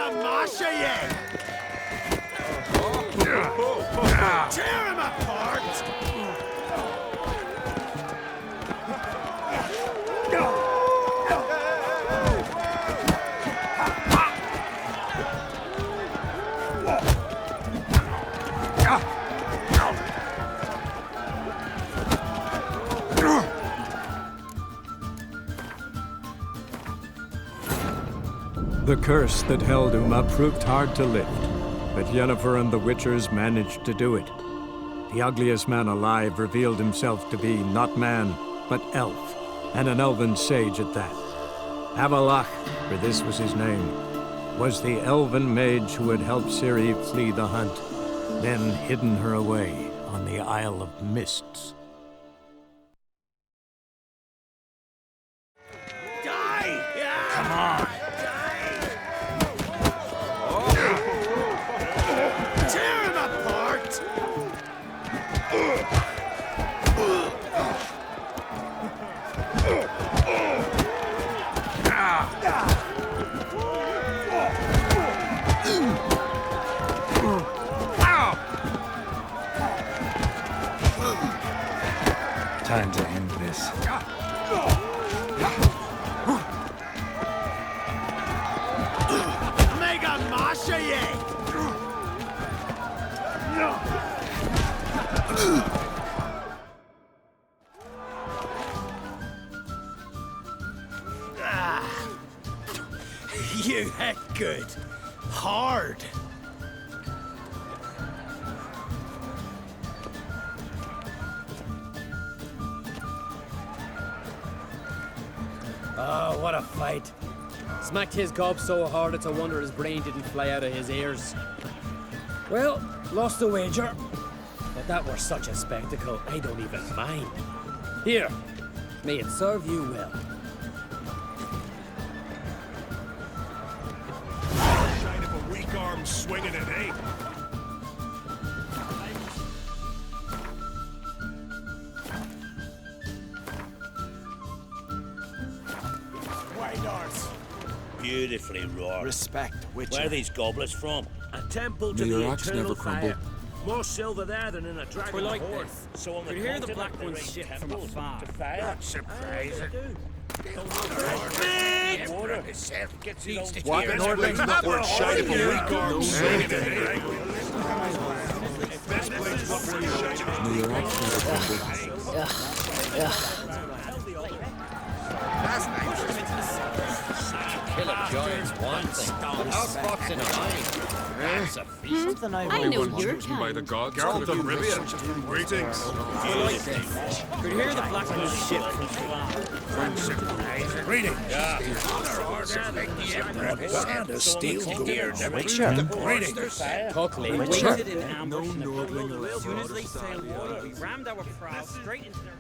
Mega Masha ye! Tear him apart! The curse that held Uma proved hard to lift, but Yennefer and the Witchers managed to do it. The ugliest man alive revealed himself to be not man, but elf, and an elven sage at that. Avalach, for this was his name, was the elven mage who had helped Ciri flee the hunt, then hidden her away on the Isle of Mists. Die! Come on! Tear him apart! Time to end this. Mega Masha ye! You hit good. Hard. Oh, what a fight. Smacked his gob so hard it's a wonder his brain didn't fly out of his ears. Well, lost the wager. But that were such a spectacle, I don't even mind. Here, may it serve you well. Shine of a weak arm swinging it, eh? White horse. Beautifully wrought. Respect, Witcher. Where are these goblets from? A temple to May the your axe eternal never crumble. fire. More silver there than in a dragon We like horde. this. So on the You hear the continent, Black they One's raise ship from temples afar. to fire. Not surprising. Water. Walking Nordling's not worth shine of a weak arm swinging it, eh? Best place not worth shine. May your axe never crumble. Kill a giant's one thing. Our spots in a line. That's a feast. I know your By the kind. gods. Geralt of Rivia. Greetings. Could hear the Black One's ship from afar. Greetings. And steel gear. Greetings. Cockney Witcher. waited in ambush in the No pool. Nordling As soon as they sailed water, we rammed our prow straight into their...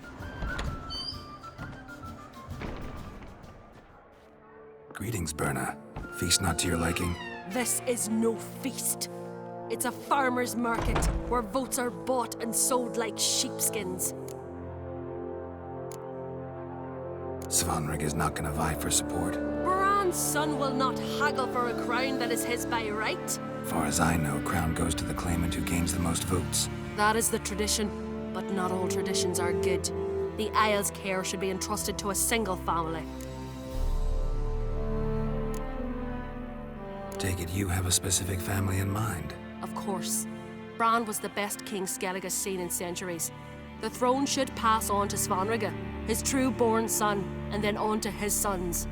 Greetings, Berna. Feast not to your liking. This is no feast. It's a farmer's market where votes are bought and sold like sheepskins. Svanrig is not gonna vie for support. Bran's son will not haggle for a crown that is his by right. Far as I know, crown goes to the claimant who gains the most votes. That is the tradition, but not all traditions are good. The Isle's care should be entrusted to a single family. Take it you have a specific family in mind. Of course. Bran was the best king Skellig has seen in centuries. The throne should pass on to Svanrige, his true-born son, and then on to his sons.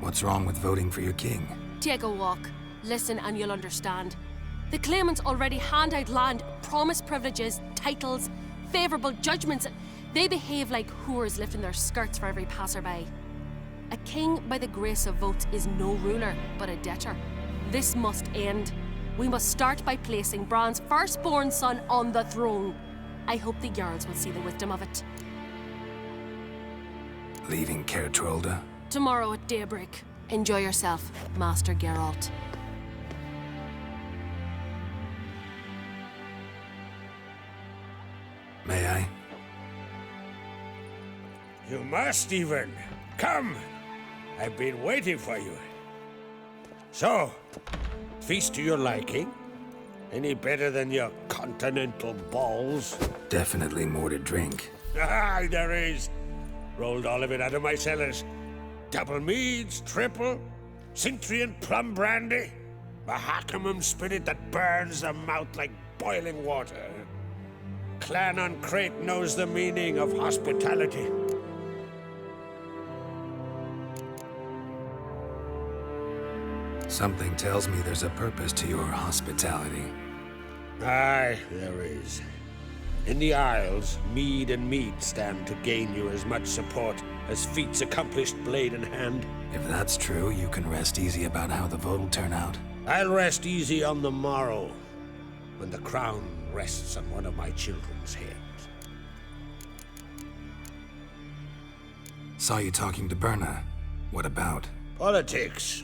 What's wrong with voting for your king? Take a walk. Listen and you'll understand. The claimants already hand out land, promise privileges, titles, favourable judgments. They behave like whores lifting their skirts for every passerby. A king by the grace of votes is no ruler, but a debtor. This must end. We must start by placing Bran's firstborn son on the throne. I hope the Jarls will see the wisdom of it. Leaving Caer Trolda? Tomorrow at daybreak. Enjoy yourself, Master Geralt. May I? You must even. Come. I've been waiting for you. So, feast to your liking? Any better than your continental balls? Definitely more to drink. Ah, there is. Rolled all of it out of my cellars. Double meads, triple, Cintrian plum brandy, Mahakimum spirit that burns the mouth like boiling water. Clan on Crate knows the meaning of hospitality. Something tells me there's a purpose to your hospitality. Aye, there is. In the Isles, mead and meat stand to gain you as much support as feats accomplished blade in hand. If that's true, you can rest easy about how the vote will turn out. I'll rest easy on the morrow, when the crown rests on one of my children's heads. Saw you talking to Berna. What about? Politics.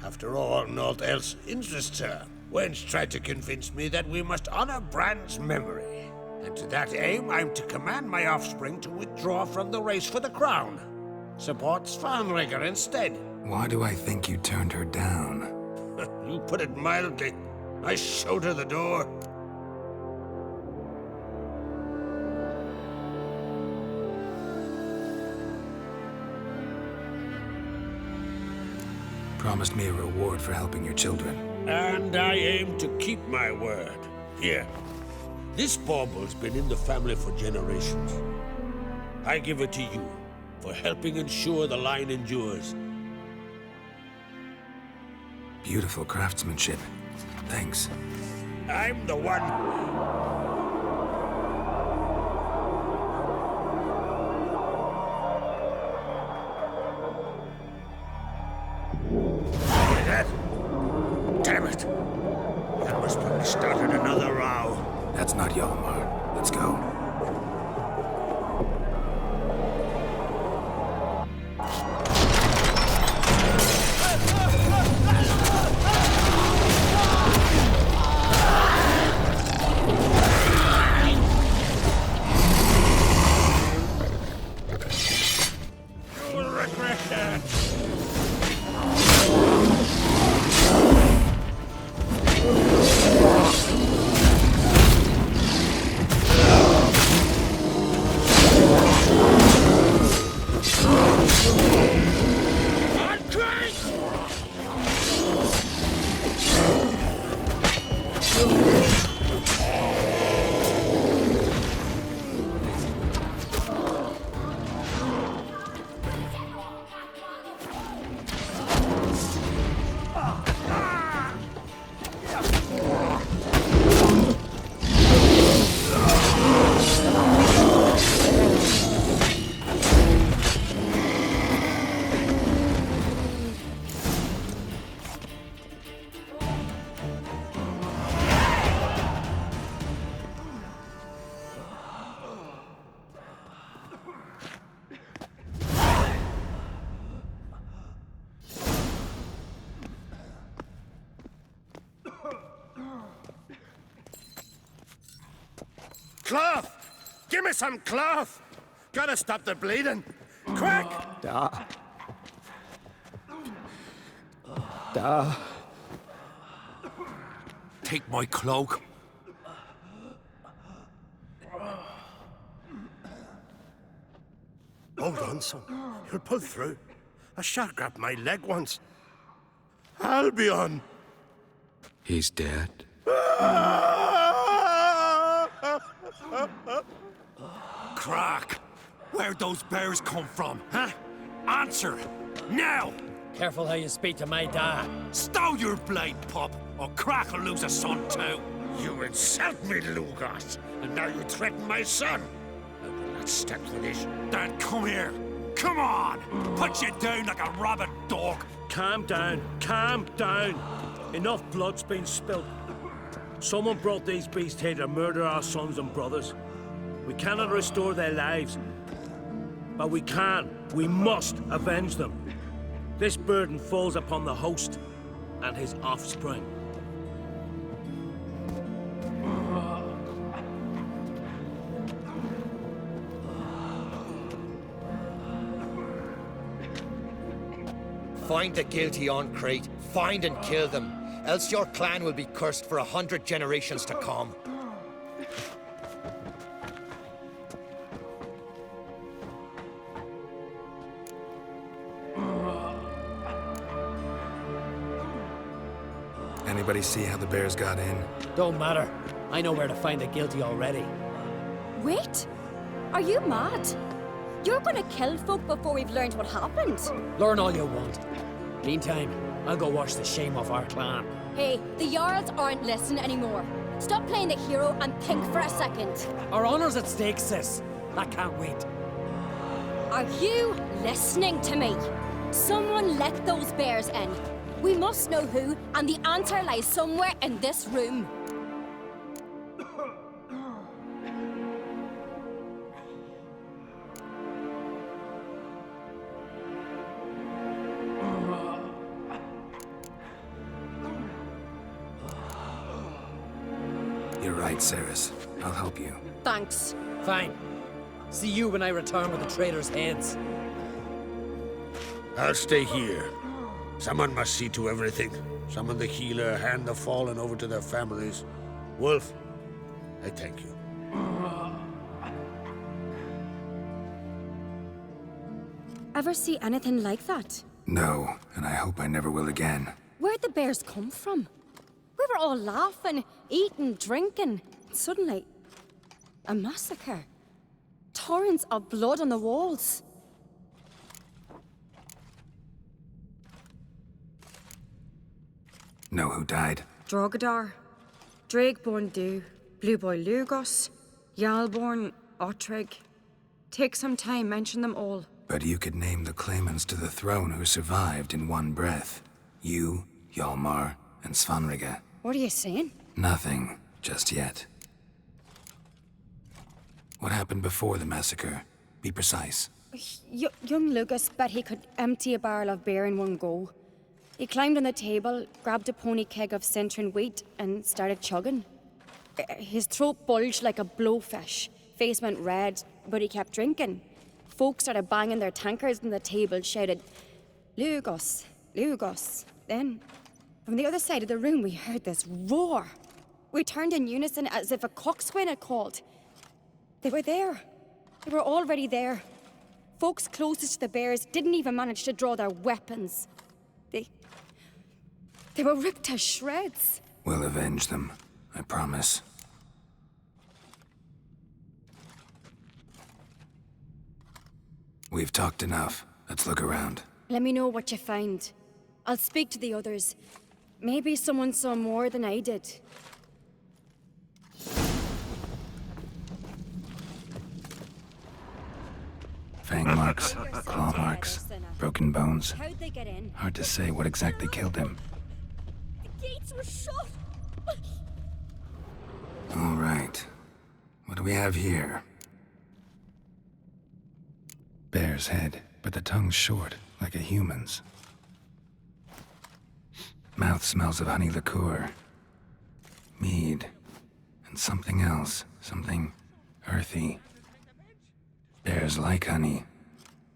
After all, naught else interests her. Wench tried to convince me that we must honor Bran's memory. And to that aim, I'm to command my offspring to withdraw from the race for the crown. Support Svanrigger instead. Why do I think you turned her down? You put it mildly. I showed her the door. Promised me a reward for helping your children. And I aim to keep my word. Here. This bauble's been in the family for generations. I give it to you for helping ensure the line endures. Beautiful craftsmanship. Thanks. I'm the one. Hear that? Damn it! That must probably started another row. That's not Yalmar. Let's go. You'll regret that. Cloth! Give me some cloth! Gotta stop the bleeding! Quick! Take my cloak. Hold on, son. You'll pull through. A shark grabbed my leg once. Albion! He's dead. Crack! Where'd those bears come from, huh? Answer! Now! Careful how you speak to my dad. Stow your blade, pup, or Crack will lose a son too. You insult me, Lugos, and now you threaten my son. I will not stand for this. Then come here. Come on! Put you down like a rabid dog. Calm down. Calm down. Enough blood's been spilt. Someone brought these beasts here to murder our sons and brothers. We cannot restore their lives. But we can. We must avenge them. This burden falls upon the host and his offspring. Find the guilty on Crete, find and kill them, else your clan will be cursed for 100 generations to come. Anybody see how the bears got in? Don't matter. I know where to find the guilty already. Wait! Are you mad? You're gonna kill folk before we've learned what happened? Learn all you want. Meantime, I'll go wash the shame off our clan. Hey, the Jarls aren't listening anymore. Stop playing the hero and think for a second. Our honor's at stake, sis. I can't wait. Are you listening to me? Someone let those bears in. We must know who, and the answer lies somewhere in this room. You're right, Ceres. I'll help you. Thanks. Fine. See you when I return with the traitors' heads. I'll stay here. Someone must see to everything. Summon the healer, hand the fallen over to their families. Wolf, I thank you. Ever see anything like that? No, and I hope I never will again. Where'd the bears come from? We were all laughing, eating, drinking. Suddenly, a massacre. Torrents of blood on the walls. Know who died? Drogadar, Drakeborn Du, Blue Boy Lugos, Yalborn, Otreg. Take some time, mention them all. But you could name the claimants to the throne who survived in one breath. You, Hjalmar, and Svanrige. What are you saying? Nothing, just yet. What happened before the massacre? Be precise. Young Lucas bet he could empty a barrel of beer in one go. He climbed on the table, grabbed a pony keg of Centron wheat, and started chugging. His throat bulged like a blowfish. Face went red, but he kept drinking. Folks started banging their tankards on the table, shouted, "Lugos, Lugos." Then, from the other side of the room, we heard this roar. We turned in unison as if a coxswain had called. They were there. They were already there. Folks closest to the bears didn't even manage to draw their weapons. They were ripped to shreds. We'll avenge them, I promise. We've talked enough. Let's look around. Let me know what you find. I'll speak to the others. Maybe someone saw more than I did. Fang marks, claw marks, broken bones. How'd they get in? Hard to say what exactly killed him. The gates were shut. All right. What do we have here? Bear's head, but the tongue's short, like a human's. Mouth smells of honey liqueur. Mead. And something else. Something earthy. Bears like honey,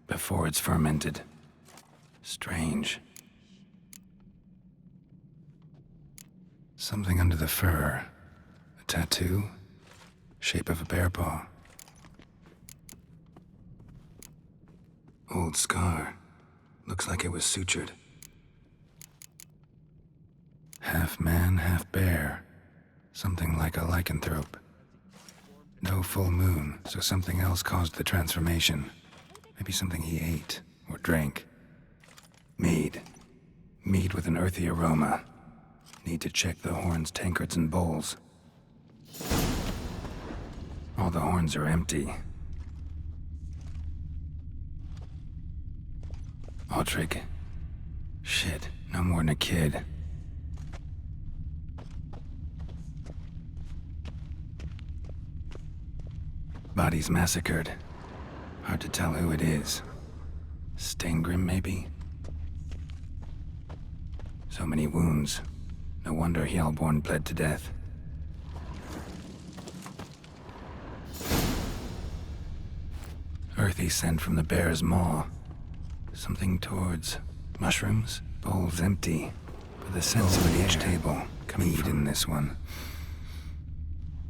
before it's fermented. Strange. Something under the fur. A tattoo? Shape of a bear paw. Old scar. Looks like it was sutured. Half man, half bear. Something like a lycanthrope. No full moon, so something else caused the transformation. Maybe something he ate or drank. Mead. Mead with an earthy aroma. Need to check the horns, tankards, and bowls. All the horns are empty. Otrig. Shit, no more than a kid. Bodies massacred. Hard to tell who it is. Steingrim, maybe? So many wounds. No wonder Hjalborn bled to death. Earthy scent from the bear's maw. Something towards Mushrooms, bowls empty, with a sense of an edge table. Mead in this one.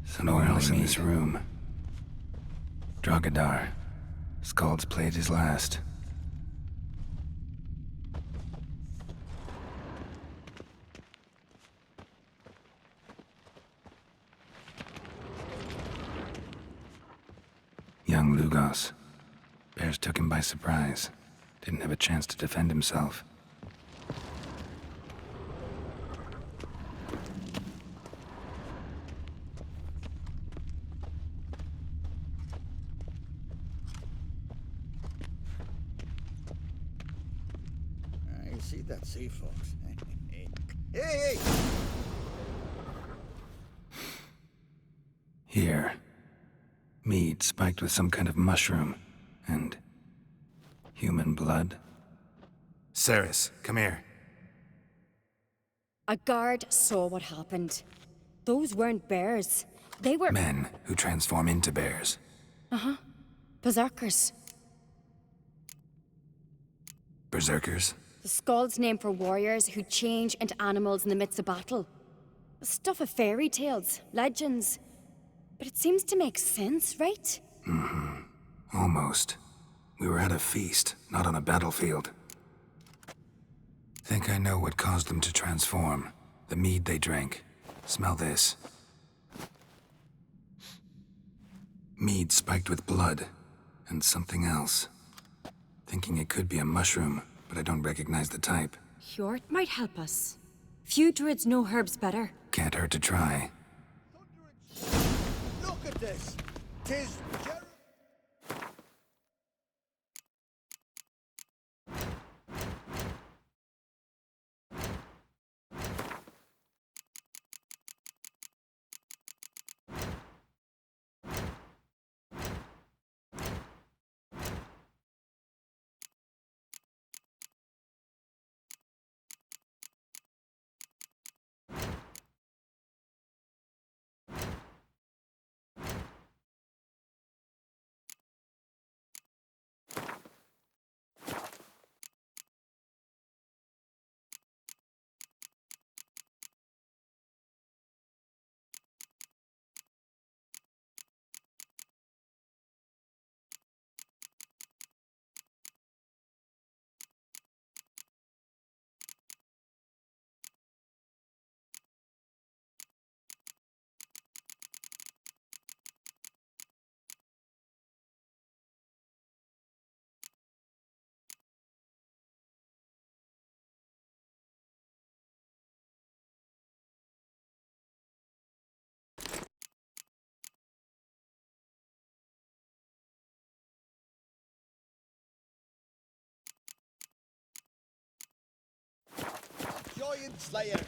Somewhere else in this room. Drogadar. Skald's played his last. Young Lugos. Bears took him by surprise. Didn't have a chance to defend himself. I see that sea fox. Hey! Here. Mead spiked with some kind of mushroom. And human blood. Ceres, come here. A guard saw what happened. Those weren't bears. They were... Men who transform into bears. Uh-huh. Berserkers. Berserkers? The Skald's name for warriors who change into animals in the midst of battle. Stuff of fairy tales, legends. But it seems to make sense, right? Mm-hmm. Almost. We were at a feast, not on a battlefield. Think I know what caused them to transform. The mead they drank. Smell this. Mead spiked with blood. And something else. Thinking it could be a mushroom, but I don't recognize the type. Hjort might help us. Few druids know herbs better. Can't hurt to try. Look at this! 'Tis Giant Slayer!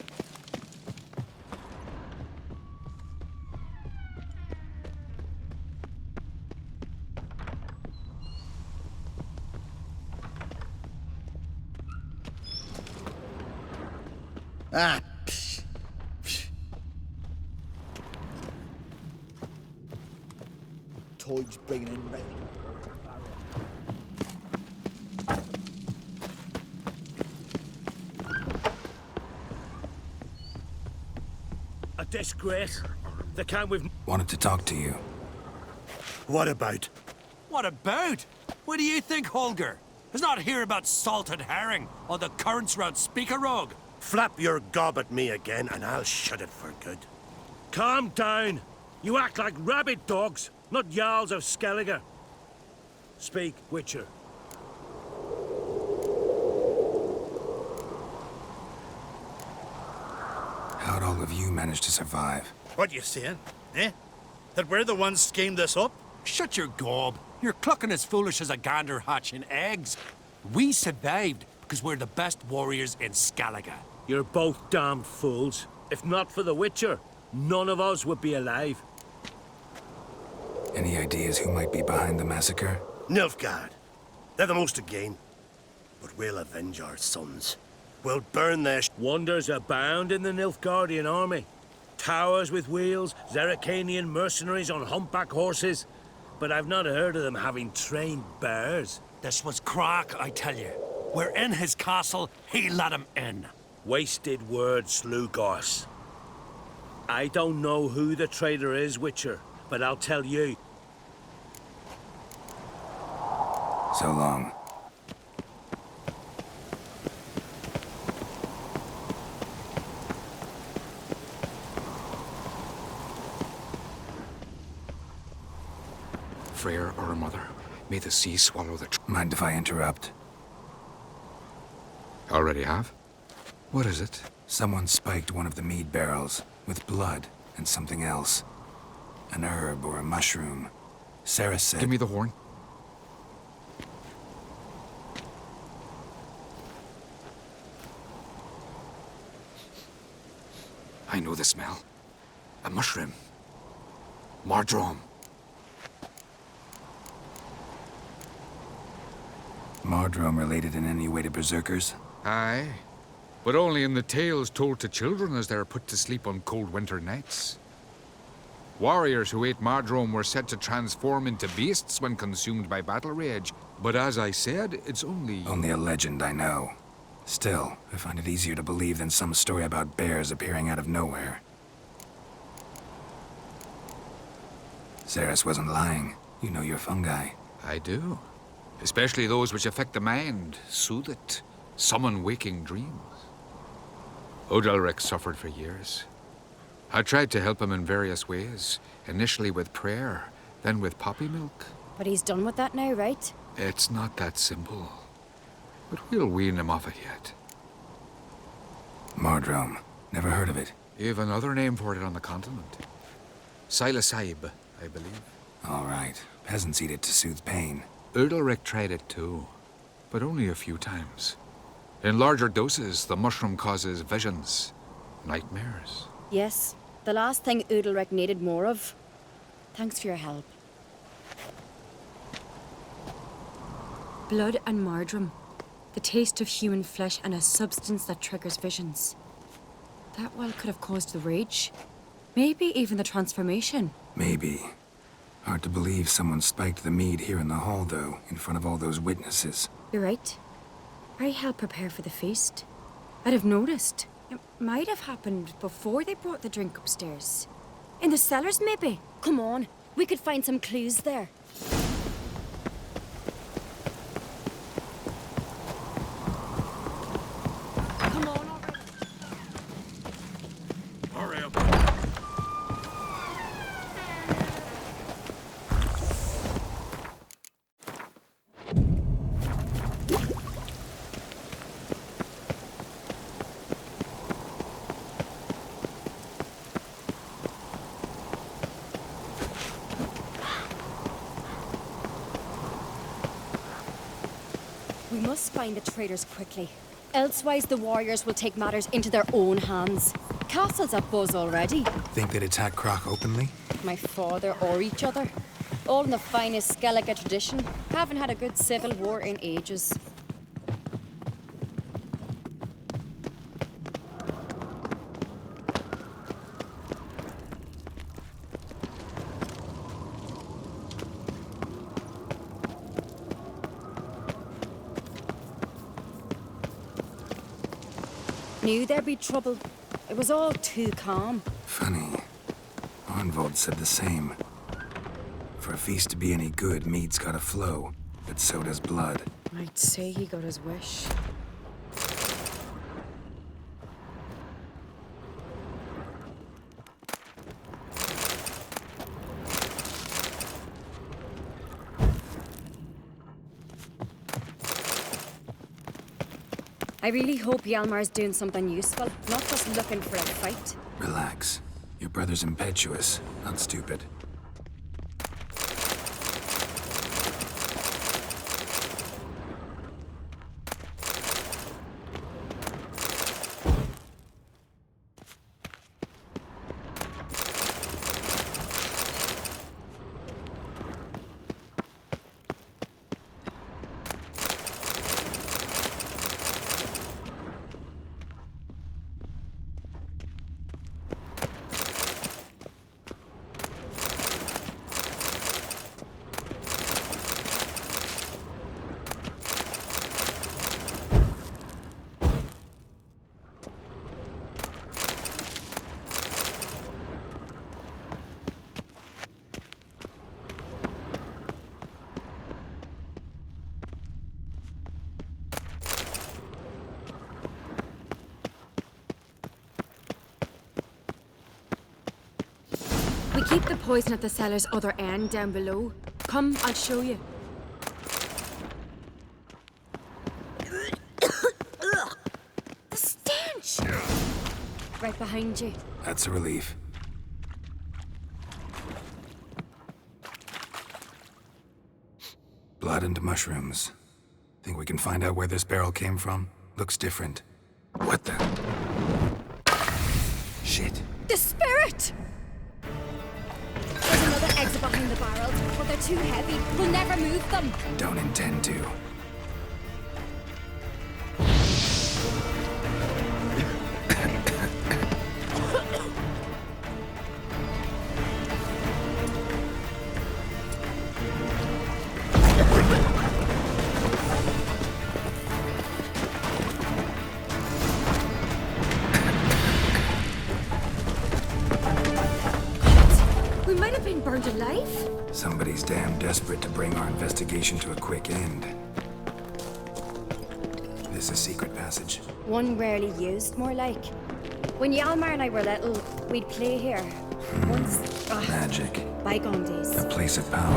Ah! Psh. Psh. Toad's bringing in rain. A disgrace. The camp we've... Wanted to talk to you. What about? What about? What do you think, Holger? It's not here about salted herring or the currents round Speakerog. Flap your gob at me again, and I'll shut it for good. Calm down. You act like rabid dogs, not Jarls of Skellige. Speak, Witcher. How'd all of you manage to survive? What you saying? Eh? That we're the ones schemed this up? Shut your gob. You're clucking as foolish as a gander hatching eggs. We survived because we're the best warriors in Skellige. You're both damned fools. If not for the Witcher, none of us would be alive. Any ideas who might be behind the massacre? Nilfgaard. They're the most to gain. But we'll avenge our sons. We'll burn their Wonders abound in the Nilfgaardian army. Towers with wheels, Zerrikanian mercenaries on humpback horses. But I've not heard of them having trained bears. This was crack, I tell you. We're in his castle, he let him in. Wasted words, Lugos. I don't know who the traitor is, Witcher, but I'll tell you. So long. Freyr, our mother, may the sea swallow the... Mind if I interrupt? Already have? What is it? Someone spiked one of the mead barrels with blood and something else. An herb or a mushroom. Sarah said... Give me the horn. I know the smell. A mushroom. Mardrome. Mardrome related in any way to berserkers? Aye, but only in the tales told to children as they're put to sleep on cold winter nights. Warriors who ate Mardrome were said to transform into beasts when consumed by battle rage, but as I said, it's only... Only a legend, I know. Still, I find it easier to believe than some story about bears appearing out of nowhere. Zaris wasn't lying. You know your fungi. I do. Especially those which affect the mind, soothe it, summon waking dreams. Odalric suffered for years. I tried to help him in various ways, initially with prayer, then with poppy milk. But he's done with that now, right? It's not that simple. But we'll wean him off it yet. Mardrome. Never heard of it. You have another name for it on the continent. Silasaib, I believe. All right. Peasants eat it to soothe pain. Udalric tried it too, but only a few times. In larger doses, the mushroom causes visions, nightmares. Yes, the last thing Udalric needed more of. Thanks for your help. Blood and Mardrome. The taste of human flesh and a substance that triggers visions. That well could have caused the rage. Maybe even the transformation. Maybe. Hard to believe someone spiked the mead here in the hall, though, in front of all those witnesses. You're right. I helped prepare for the feast. I'd have noticed. It might have happened before they brought the drink upstairs. In the cellars, maybe. Come on, we could find some clues there. Come on, already. Hurry up. We must find the traitors quickly. Elsewise, the warriors will take matters into their own hands. Castle's abuzz already. Think they'd attack Croc openly? My father or each other. All in the finest Skellige tradition. Haven't had a good civil war in ages. Knew there'd be trouble. It was all too calm. Funny. Arnvold said the same. For a feast to be any good, mead's gotta flow, but so does blood. I'd say he got his wish. I really hope Hjalmar's doing something useful, not just looking for a fight. Relax. Your brother's impetuous, not stupid. They keep the poison at the cellar's other end down below. Come, I'll show you. The stench! Right behind you. That's a relief. Blood and mushrooms. Think we can find out where this barrel came from? Looks different. What the? Shit. The spirit! There's another exit behind the barrels, but they're too heavy. We'll never move them. Don't intend to. We might have been burned alive. Somebody's damn desperate to bring our investigation to a quick end. This a secret passage? One rarely used, more like. When Yalmar and I were little, we'd play here. Once. Magic. Bygone days. A place of power.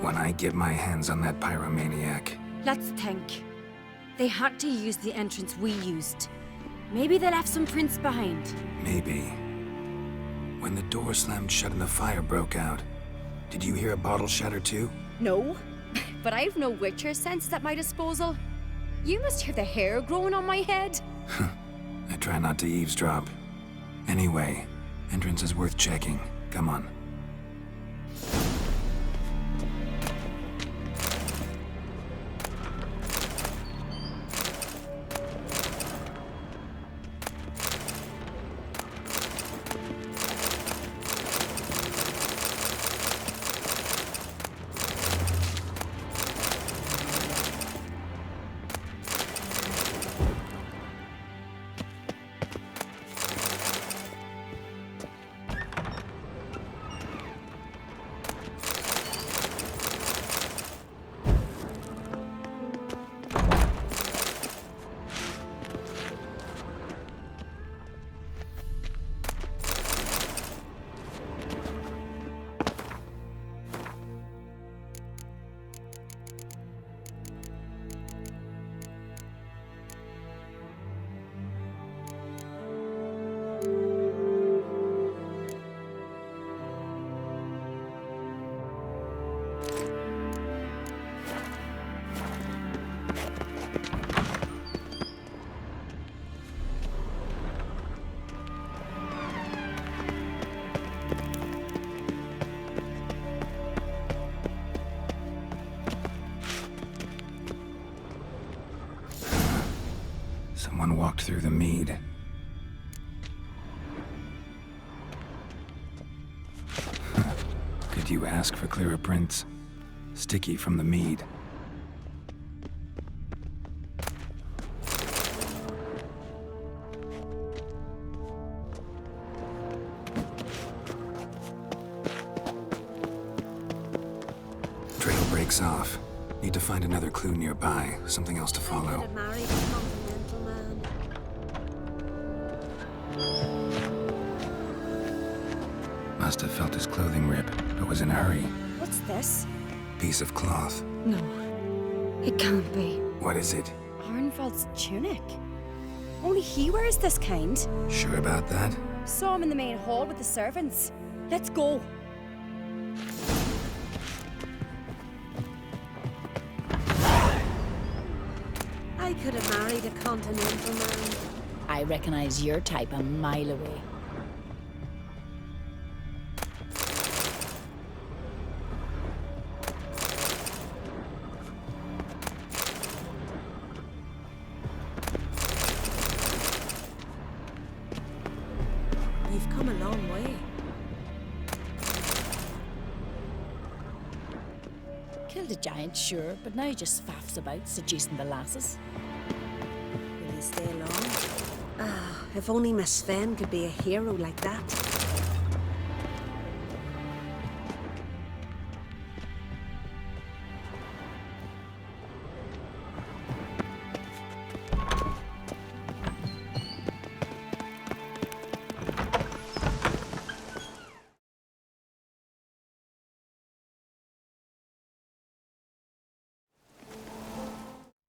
When I get my hands on that pyromaniac, Let's think. They had to use the entrance we used. Maybe they left some prints behind. maybe. When the door slammed shut and the fire broke out, did you hear a bottle shatter too? No, but I've no Witcher sense at my disposal. You must hear the hair growing on my head. I try not to eavesdrop. Anyway, entrance is worth checking. Come on. Someone walked through the mead. Could you ask for clearer prints? Sticky from the mead. Trail breaks off. Need to find another clue nearby. Something else to follow. Must have felt his clothing rip, but was in a hurry. What's this? Piece of cloth. No, it can't be. What is it? Arnvald's tunic. Only he wears this kind. Sure about that? Saw him in the main hall with the servants. Let's go. I could have married a continental man. I recognize your type a mile away. You've come a long way. Killed a giant, sure, but now he just faffs about, seducing the lasses. Will he stay long? Ah, if only Miss Sven could be a hero like that.